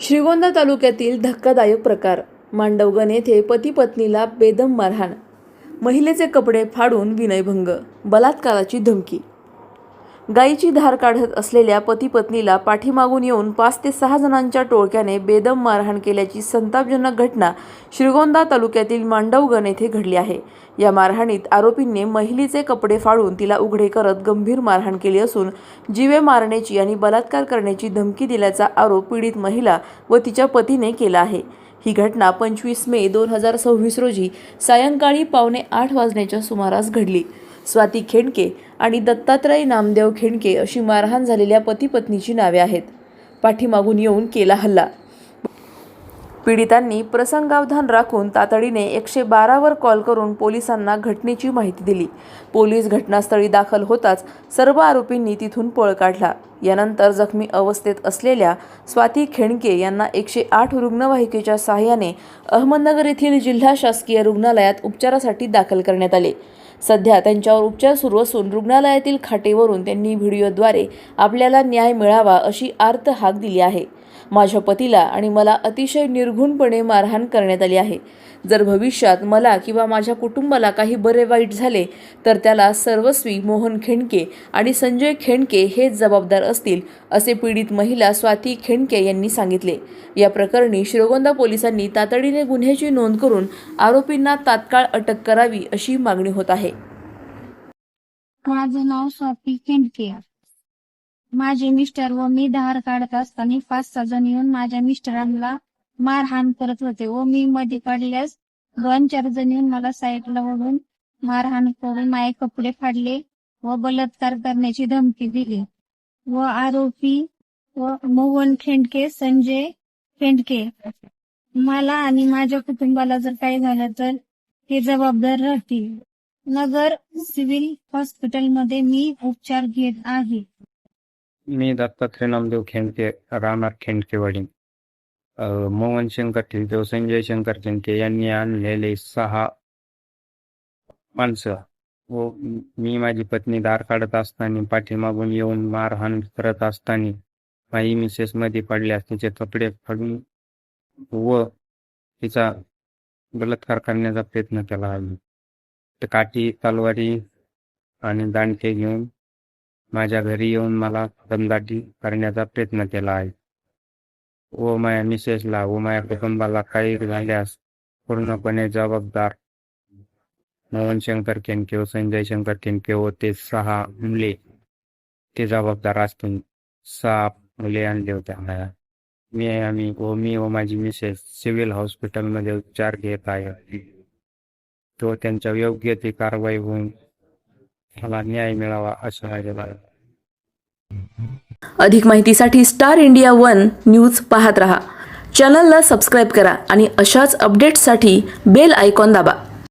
श्रीगोंदा तालुक्यातील धक्कादायक प्रकार. मांडवगण येथे पती पत्नीला बेदम मारहाण, महिलेचे कपडे फाडून विनयभंग, बलात्काराची धमकी. गायीची धार काढत असलेल्या पती पत्नीला पाठीमागून येऊन 5 ते 6 जणांच्या टोळक्याने बेदम मारहाण केल्याची संतापजनक घटना श्रीगोंदा तालुक्यातील मांडवगण येथे घडली आहे. या मारहाणीत आरोपींनी महिलेचे कपडे फाडून तिला उघडे करत गंभीर मारहाण केली असून जीवे मारण्याची आणि बलात्कार करण्याची धमकी दिल्याचा आरोप पीडित महिला व तिच्या पतीने केला आहे. ही घटना 25 मे 2026 रोजी सायंकाळी 7:45 वाजण्याच्या सुमारास घडली. स्वाती खेंडके आणि दत्तात्रय नामदेव खेंडके अशी मारहाण झालेल्या पती पत्नीची नावे आहेत. पाठीमागून येऊन केला हल्ला. पीडितांनी प्रसंगावधान राखून तातडीने 112 वर कॉल करून पोलिसांना घटनेची माहिती दिली. पोलीस घटनास्थळी दाखल होताच सर्व आरोपींनी तिथून पळ काढला. यानंतर जखमी अवस्थेत असलेल्या स्वाती खेंडके यांना 108 रुग्णवाहिकेच्या सहाय्याने अहमदनगर येथील जिल्हा शासकीय रुग्णालयात उपचारासाठी दाखल करण्यात आले. सध्या त्यांच्यावर उपचार सुरू असून रुग्णालयातील खाटेवरून त्यांनी व्हिडिओद्वारे आपल्याला न्याय मिळावा अशी आर्त हाक दिली आहे. माझ्या पतीला आणि मला अतिशय निर्घृणपणे मारहाण करण्यात आली आहे. जर भविष्यात मला किंवा माझ्या कुटुंबाला काही बरे वाईट झाले तर त्याला सर्वस्वी मोहन खेंडके आणि संजय खेंडके हेच जबाबदार असतील, असे पीडित महिला स्वाती खेंडके यांनी सांगितले. या प्रकरणी श्रीगोंदा पोलिसांनी तातडीने गुन्ह्याची नोंद करून आरोपींना तात्काळ अटक करावी अशी मागणी होत आहे. माझं नाव स्वाती खेंडके. माझे मिस्टर व मी धार काढत असताना 5-6 जण येऊन माझ्या मिस्टरांना मारहाण करत होते व मी मध्ये पडल्यास 2-4 जण येऊन मला साईडला ओढून मारहाण करून माझे कपडे फाडले व बलात्कार करण्याची धमकी दिली व आरोपी व मोहन खेंडके, संजय खेंडके मला आणि माझ्या कुटुंबाला जर काही झालं तर ते जबाबदार राहतील. नगर सिव्हिल हॉस्पिटलमध्ये मी उपचार घेत आहे. मी दत्तात्रय नामदेव खेंडके, राहणार खेंडकेवाडी. मोहन शंकर खेंडके, संजय शंकर खेंडके यांनी आणलेले 6 माणसं व मी माझी पत्नी दार काढत असताना पाठीमागून येऊन मारहाण करत असताना माझी मिसेस मध्ये पडल्यास तिचे कपडे फाडून व तिचा बलात्कार करण्याचा प्रयत्न केला आहे. काठी, तलवारी आणि दांडके घेऊन माझ्या घरी येऊन मला दमदाटी करण्याचा प्रयत्न केला आहे व माझ्या मिसेसला व माझ्या कुटुंबाला काही झाल्यास पूर्णपणे जबाबदार मोहन शंकर खेंडके व संजय शंकर खेंडके व ते 6 मुले ते जबाबदार असतील. 6 मुले आणले होते. मी व माझी मिसेस सिव्हिल हॉस्पिटलमध्ये उपचार घेत आहे. तो त्यांच्या योग्य ती कारवाई होऊन मला न्याय मिळावा असं माझ्या. अधिक माहितीसाठी स्टार इंडिया 1 न्यूज पाहत रहा. चॅनलला सबस्क्राईब करा आणि अशाच अपडेट्ससाठी बेल आयकॉन दाबा.